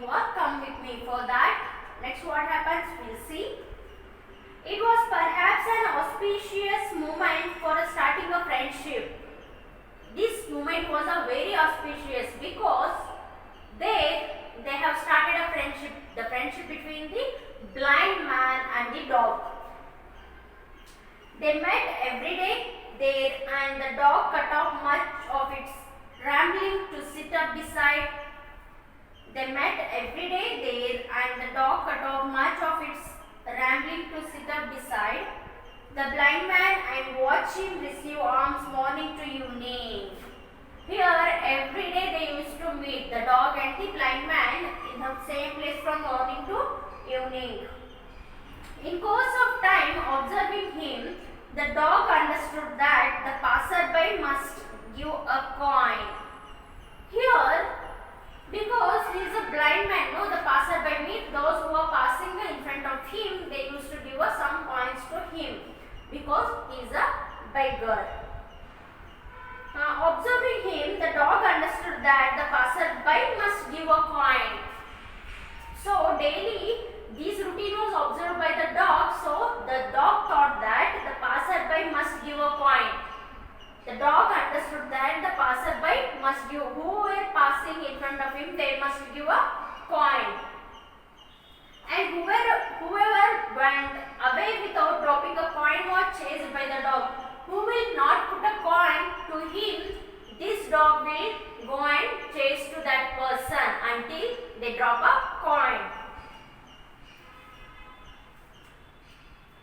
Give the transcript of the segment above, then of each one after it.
you are, come with me. For that, next what happens, we'll see. It was perhaps an auspicious moment for starting a friendship. This moment was a very auspicious because they have started a friendship, the friendship between the blind man and the dog. They met every day there, and the dog cut off much of its rambling to sit up beside. They met every day there, and the dog cut off much of its rambling to sit up beside the blind man and watch him receive alms morning to evening. Here, every day they used to meet, the dog and the blind man, in the same place from morning to evening. In course of time, observing him, the dog understood that the passerby must give a coin. Here, because he is a blind man, no, the passerby means those who are passing in front of him, they used to give some coins to him because he is a beggar. Observing him, the dog understood that the passerby must give a coin. So daily, this routine was observed by the dog. So the dog thought that the passerby must give a coin. The dog understood that the passerby must give, who were passing in front of him, they must give a coin. And whoever went away without dropping a coin was chased by the dog. Who will not put a coin to him, this dog will go and chase to that person until they drop a coin.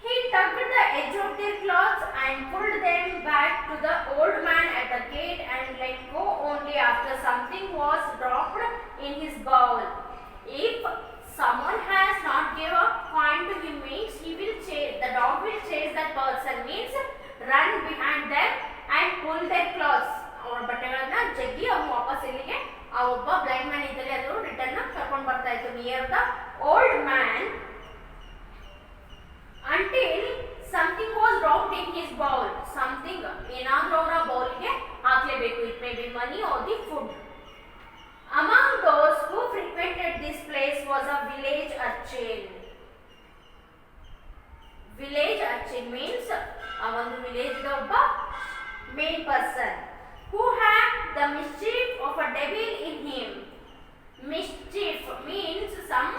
He tugged the edge of their clothes and pulled them back to the old man at the gate and let go only after something was dropped in his bowl. If someone has not given a coin to him, means he will chase, the dog will chase that person, means run behind them and pull their clothes. ಅವರ ಬಟ್ಟೆಗಳನ್ನ ಜಗ್ಗಿ ಅವನು ವಾಪಸ್ ಇಲ್ಲಿಗೆ ಆ ಒಬ್ಬ blind man ಇದ್ದಲ್ಲಿ ಅದು ರಿಟರ್ನ್ ಕರ್ಕೊಂಡು ಬರ್ತಾ ಇತ್ತು near the old man until something was dropped in his bowl. Something ಏನಾದರೂ ಅವರ ಬೌಲ್ಗೆ ಹಾಕಲೇಬೇಕು. It may be money or the food. Among those who frequented this place was a village urchin. Village urchin means a ಒಂದು village ಗೆ ಒಬ್ಬ main person who had the mischief of a devil in him. Mischief means some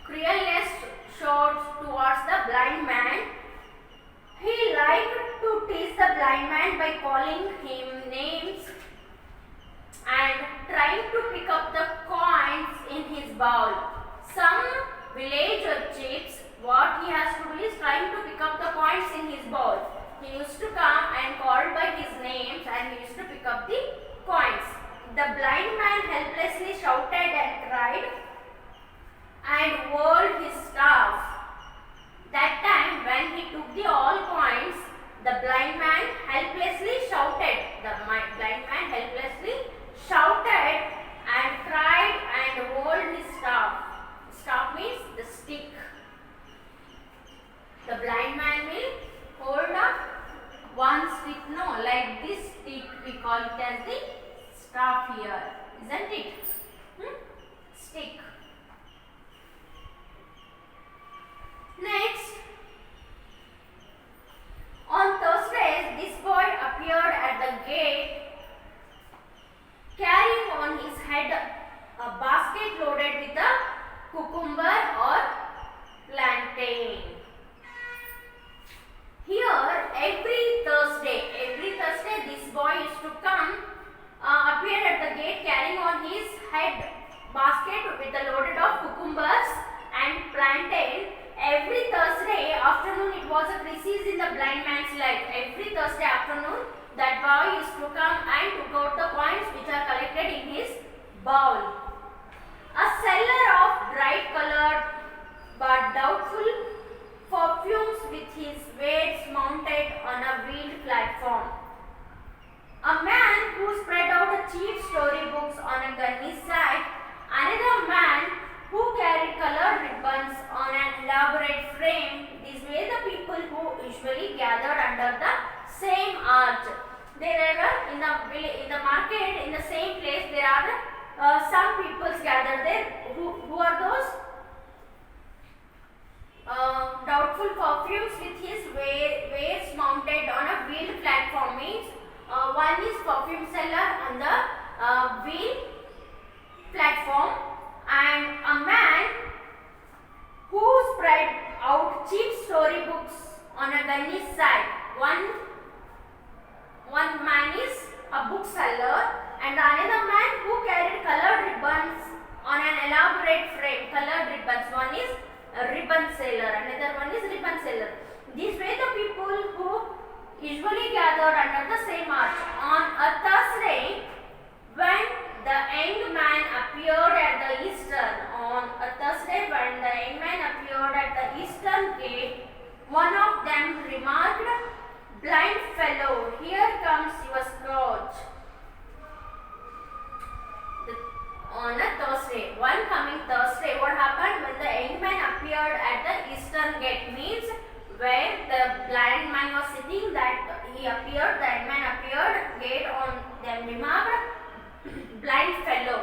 cruelness showed towards the blind man. He liked to tease the blind man by calling him names and trying to pick up the coins in his bowl. Some village urchins, what he has to do is trying to pick up the coins in his bowl. He used to come and call by his names and he used to pick up the coins. The blind man helplessly shouted and cried and whirled his staff. That time when he took the all coins, the blind man helplessly shouted. The blind man helplessly shouted and cried and whirled his staff. Staff means the stick. The blind man will hold up one stick, no, like this stick, we call it as the staff here, isn't it? Stick. Next, on Thursdays, this boy appeared at the gate carrying on his head a basket loaded with a cucumber or plantain. Here, every Thursday this boy used to come, appear at the gate carrying on his head basket with a loaded of cucumbers and plantain. Every Thursday afternoon, it was a crisis in the blind man's life. Every Thursday afternoon, that boy used to come and took out the coins which are collected in his bowl. A seller of bright colored but doubtful perfumes with his weights mounted on a wheeled platform. A man who spread out cheap storybooks on a gunny side. Another man who carried colored ribbons on an elaborate frame. These were the people who usually gathered under the same arch. There are in the market, in the same place, there are some ribbon seller. Another one is ribbon seller. These were the people who usually gathered under the same arch. On a Thursday, when the young man appeared at the eastern, at the eastern gate, one of them remarked, "Blind fellow, here comes your scourge." On a Thursday, one coming Thursday, what happened when the young man appeared at the eastern gate, means where the blind man was sitting, that the young man appeared, gate on them remarked, "Blind fellow."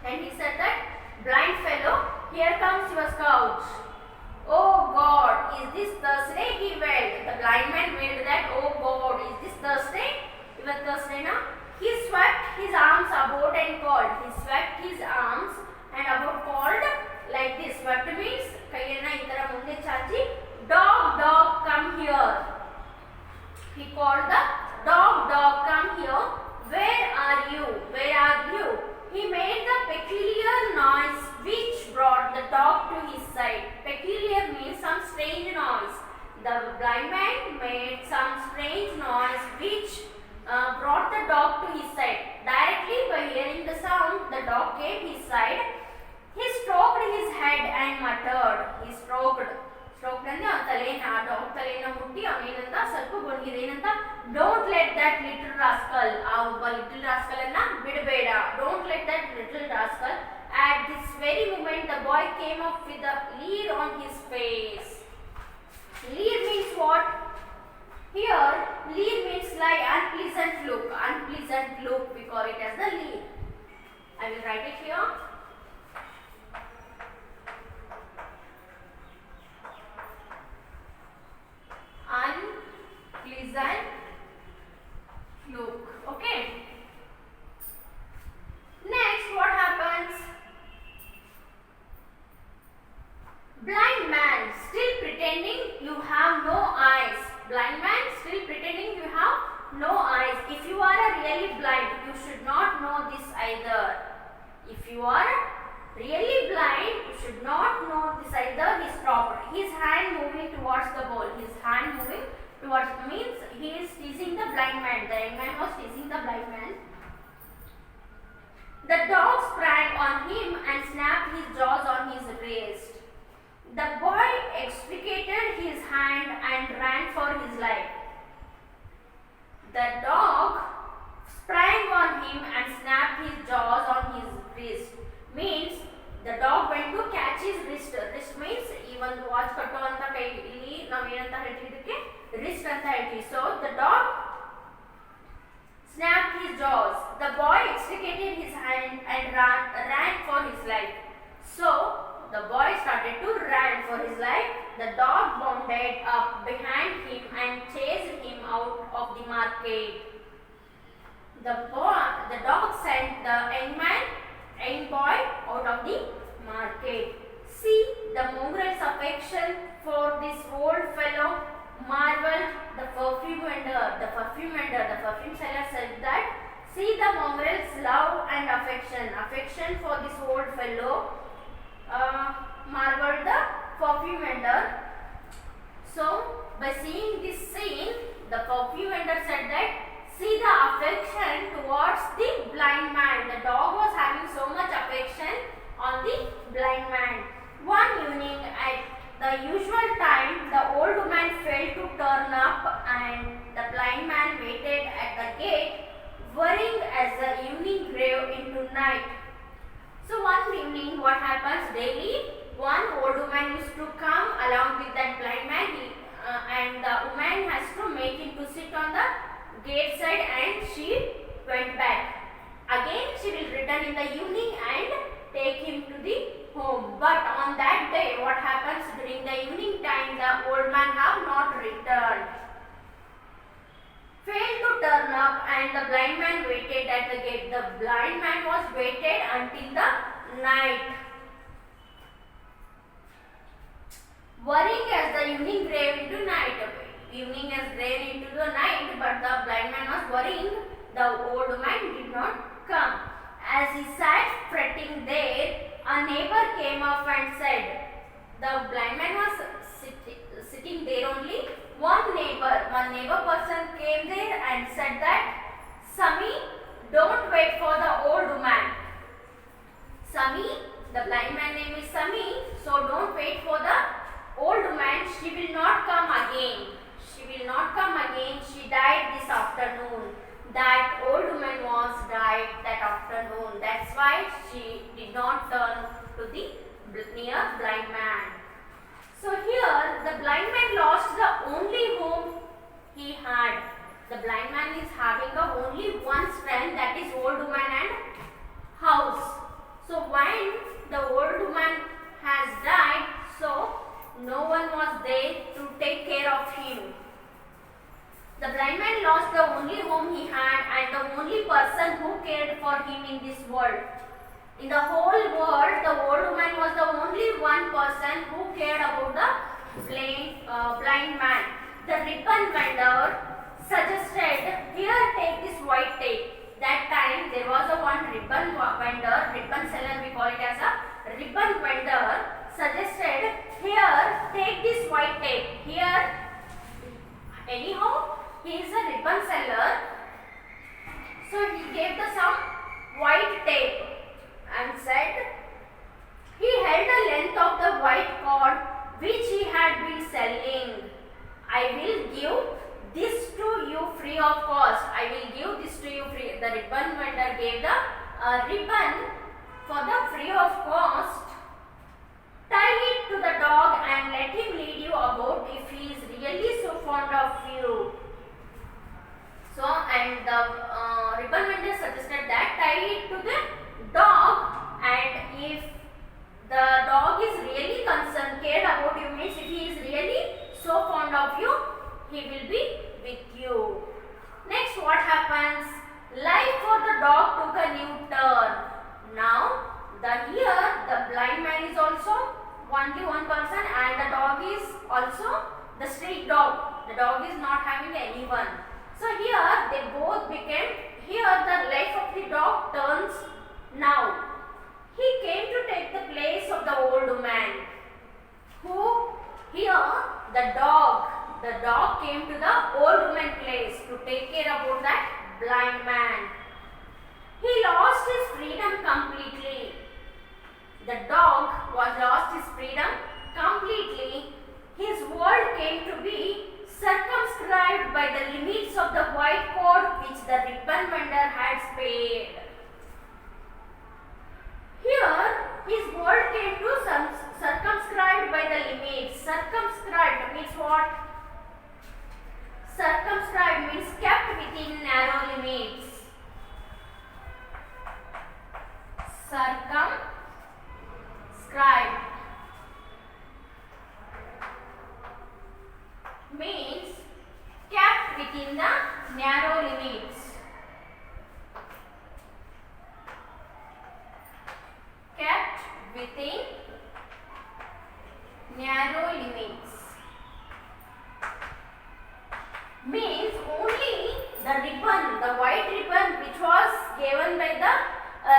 And he said that, "Blind fellow, here comes your scourge." "Oh God, is this Thursday?" he wailed. The blind man wailed that, "Oh God, is this Thursday?" Even Thursday now. He swept his arms about and called. Like this. What means? Kayyana itara munde chachi. "Dog, dog, come here." He called the dog, "Dog, come here. Where are you? Where are you?" He made the peculiar noise which brought the dog to his side. Peculiar means some strange noise. The blind man made some strange noise which brought the dog to his side. Directly by hearing the sound, the dog came his side. He stroked his head and muttered. He stroked ಅಂದ್ರೆ ಆ dog ತಲೆನ ಮುಟ್ಟಿ ಅವನೇನಂತ ಸ್ವಲ್ಪ ಗೊಣಗಿದೆ ಏನಂತ, "Don't let that little rascal." ಆ ಒಬ್ಬ little rascal ಅನ್ನ ಬಿಡಬೇಡ. Don't let that little rascal. At this very moment the boy came up with a leer on his face. Leer means what? Here leer means like unpleasant look. Unpleasant look, we call it as the leer. I will write it here. Unpleasant look. Okay. Next, what happens? Blind man, still pretending you have no eyes. Blind man, still pretending you have no eyes. If you are really blind, you should not know this either. If you are really blind, you should not know this either. He stopped. His hand moving towards the bowl. His hand moving towards means he is teasing the blind man. The young man was teasing the blind man. The dog sprang on him and snapped his jaws on his wrist. The boy extricated his hand and ran for his life. The dog sprang on him and snapped his jaws on his wrist. Means the dog went to catch his wrist. Wrist means even watch ಕಟ್ಟೋ ಅಂತ ಕೈ, ಇಲ್ಲಿ ನಾವು ಏನಂತ ಹೇಳ್ತೀವಿ, ಇದಕ್ಕೆ wrist ಅಂತ ಹೇಳ್ತೀವಿ. So the dog snapped his jaws. The boy extricated his hand and ran for his life. So the boy started to run for his life. The dog bounded up behind him and chased him out of the market. The dog sent the young boy out of the market. See the mongrel's affection for this old fellow, marveled the perfume vendor. The perfume seller said that, "See the mongrel's love and affection for this old fellow," marveled the perfume vendor. So by seeing this scene, the perfume vendor said that, "See the affection towards the blind man." The dog was having so much affection on the blind man. One evening at the usual time, the old woman failed to turn up and the blind man waited at the gate, worrying as the evening grew into night. So one evening, what happens daily, one old woman used to come along with that blind man, and the woman has to make him to sit on the gate side and she went back. Again she will return in the evening and take him to the home. But on that day, what happens during the evening time, the old man have not returned. Failed to turn up and the blind man waited at the gate. The blind man was waited until the night. Worrying as the evening grew into night. Evening has grown into the night, but the blind man was worrying. The old man did not come. As he sat fretting there, a neighbor came up and said, the blind man was sitting there only. One neighbor person came there and said that, Sammy, don't wait for the old woman. Sammy, the blind man name is Sammy, so don't wait for the old woman. She will not come again. She will not come again. She died this afternoon. That old woman was died that afternoon. That's why she did not turn to the near blind man. So here the blind man lost the only home he had. The blind man is having only one strength, that is old woman and house. So when the old woman has died, so no one was there to take care of him. The blind man lost the only home he had and the only person who cared for him in this world. In the whole world, the old woman was the only one person who cared about the blind man. The ribbon vendor suggested, here take this white tape. That time there was a one ribbon vendor, ribbon seller we call it as a ribbon vendor, suggested, here take this white tape. Here, anyhow, he is a ribbon seller. So he gave the some white tape and said, he held the length of the white cord which he had been selling. I will give this to you free of cost. I will give this to you free. The ribbon vendor gave the ribbon for the free of cost. Tie it to the dog and let him lead you about if he is really so fond of you. So, and the ribbon vendor suggested that tie it to the dog, and if the dog is really concerned, cared about you, means if he is really so fond of you, he will be with you. Next, what happens? Life for the dog took a new turn. Now, here the blind man is also only one person and the dog is also the street dog. The dog is not having anyone. So here they both became, here the life of the dog turns now. He came to take the place of the old man. Who? Here the dog came to the old woman place to take care about that blind man. He lost his freedom completely. The dog was lost his freedom completely. His world came to be circumscribed by the limits of the white cord which the ribbon vendor had spared. Here, his world came to circumscribed by the limits. Circumscribed means what? Circumscribed means kept within narrow limits. Circumscribed means kept within the narrow limits. Kept within narrow limits means only the ribbon, the white ribbon which was given by the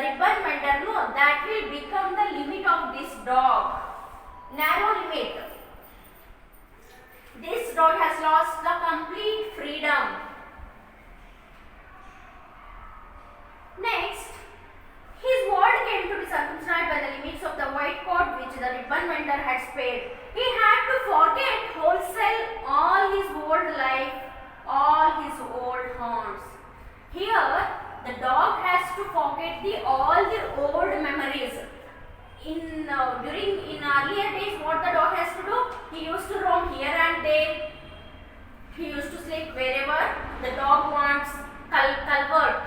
ribbon vendor, no, that will become the limit of this dog. Narrow limit. This dog has lost the complete freedom. Next, his world came to be circumscribed by the limits of the white cord which the ribbon vendor had spared. He had to forget wholesale all his old life, all his old haunts. Here, the dog has to forget all the old memories. In earlier days, what the dog has to do? He used to roam here and there. He used to sleep wherever the dog wants. Culvert.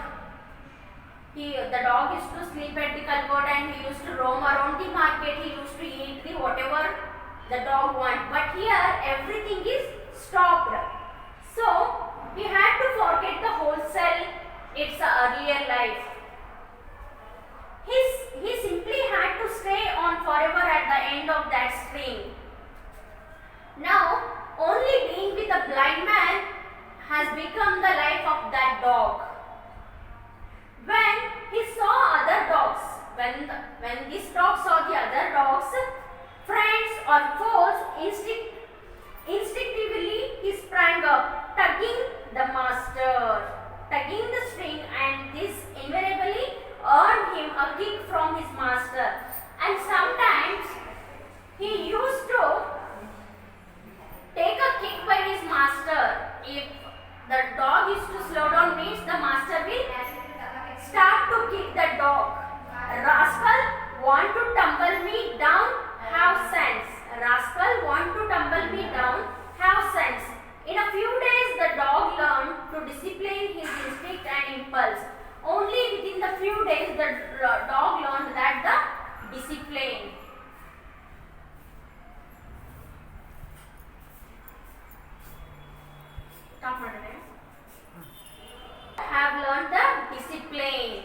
The dog used to sleep at the culvert and he used to roam around the market. He used to eat the whatever the dog wants. But here everything is stopped. So he had to forget the wholesale, its earlier life. He simply had to stay on forever at the end of that string. Now, only being with a blind man has become the life of that dog. When he saw other dogs, when this dog saw the other dogs, friends or force, instinctively he sprang up, tugging the master, tugging the string, and this invariably earned him a kick from his master. And sometimes he used to take a kick by his master. If the dog is to slow down, means the master will start to kick the dog. Rascal, want to tumble me down? Have sense. Rascal, want to tumble me down? Have sense. In a few days, the dog learned to discipline his instinct and impulse. Only within the few days, the dog learned that the discipline. Have learned the discipline.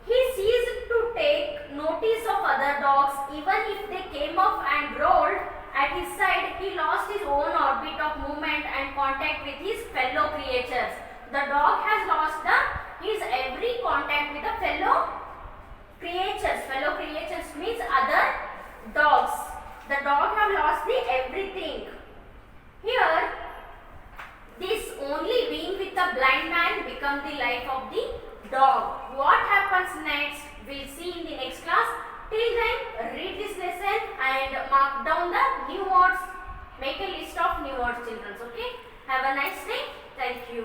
He ceased to take notice of other dogs. Even if they came up and rolled at his side, he lost his own orbit of movement and contact with his fellow creatures. The dog has lost his every contact with the fellow creatures. Fellow creatures means other dogs. The dog have lost the everything. Here, this only being with the blind man become the life of the dog. What happens next? We'll see in the next class. Till then, read this lesson and mark down the new words. Make a list of new words, children. Okay? Have a nice day. Thank you.